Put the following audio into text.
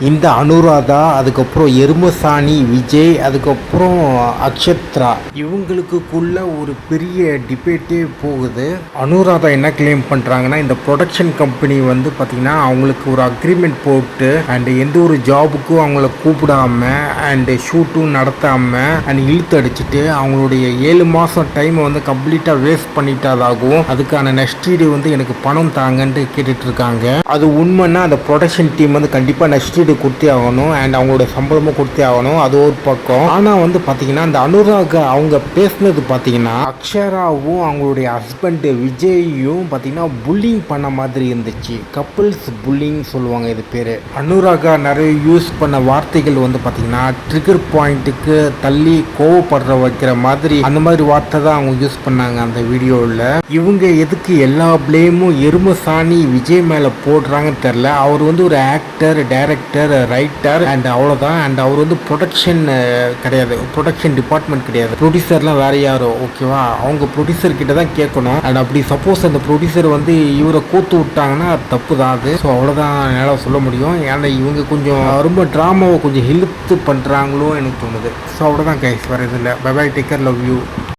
இந்த அனுராதா, அதுக்கப்புறம் எருமசாணி விஜய், அதுக்கப்புறம் அக்ஷத்ரா இவங்களுக்குள்ள ஒரு பெரிய டிபேட்டே போகுது. அனுராதா என்ன கிளைம் பண்ணுறாங்கன்னா, இந்த ப்ரொடக்ஷன் கம்பெனி வந்து பார்த்திங்கன்னா அவங்களுக்கு ஒரு அக்ரிமெண்ட் போட்டு அண்ட் எந்த ஒரு ஜாபுக்கும் அவங்கள கூப்பிடாம அண்டு ஷூட்டும் நடத்தாமல் அண்ட் இழுத்து அடிச்சுட்டு அவங்களுடைய 7 மாதம் டைமை வந்து கம்ப்ளீட்டாக வேஸ்ட் பண்ணிட்டதாகவும் அதுக்கான நஷ்டீடு வந்து எனக்கு பணம் தாங்கன்ட்டு கேட்டுட்ருக்காங்க. அது உண்மைன்னா அந்த ப்ரொடக்ஷன் டீம் வந்து கண்டிப்பாக நஷ்டீடு கொடுத்தே ஆகணும் அண்ட் அவங்களோட சம்பளமும் கொடுத்தே ஆகணும். அது ஒரு பக்கம். ஆனால் வந்து பார்த்தீங்கன்னா அந்த அனுராகா அவங்க பேசுனது பார்த்தீங்கன்னா அக்ஷராவும் அவங்களுடைய ஹஸ்பண்ட் விஜயும் பார்த்தீங்கன்னா புல்லிங் பண்ண மாதிரி இருந்துச்சு. கப்புள்ஸ் புல்லிங் சொல்லுவாங்க இது பேர். அனுராகா நிறைய யூஸ் பண்ண வார்த்தைகள் வந்து பார்த்தீங்கன்னா ட்ரிகர் பாயிண்ட்டுக்கு தள்ளி கோவப்படுற வைக்கிற மாதிரி அந்த மாதிரி வார்த்தை தான் அவங்க யூஸ் பண்ணாங்க அந்த வீடியோவில். இவங்க எதுக்கு எல்லா பிளேமும் எருமசாணி விஜய் மேலே போடுறாங்கன்னு தெரில. அவர் வந்து ஒரு ஆக்டர், டைரக்டர், ரைட்டர் அண்ட் அவ்வளோதான். அண்ட் அவர் வந்து ப்ரொடக்ஷன் கிடையாது, ப்ரொடக்ஷன் டிபார்ட்மெண்ட் கிடையாது, ப்ரொடியூசர்லாம் வேற யாரோ. ஓகேவா, அவங்க ப்ரொடியூசர் கிட்ட தான் கேட்கணும். அண்ட் அப்படி சப்போஸ் அந்த ப்ரொடியூசர் வந்து இவரை கோத்து விட்டாங்கன்னா தப்பு தான் அது. ஸோ அவ்வளோதான் என்னால் சொல்ல முடியும். ஏன்னா இவங்க கொஞ்சம் ரொம்ப ட்ராமாவை கொஞ்சம் இழுத்து பண்ணுறாங்களோ எனக்கு தோணுது. ஸோ அவ்வளோதான் கைஸ், வேறு இது இல்லை. Bye bye, take care, love you.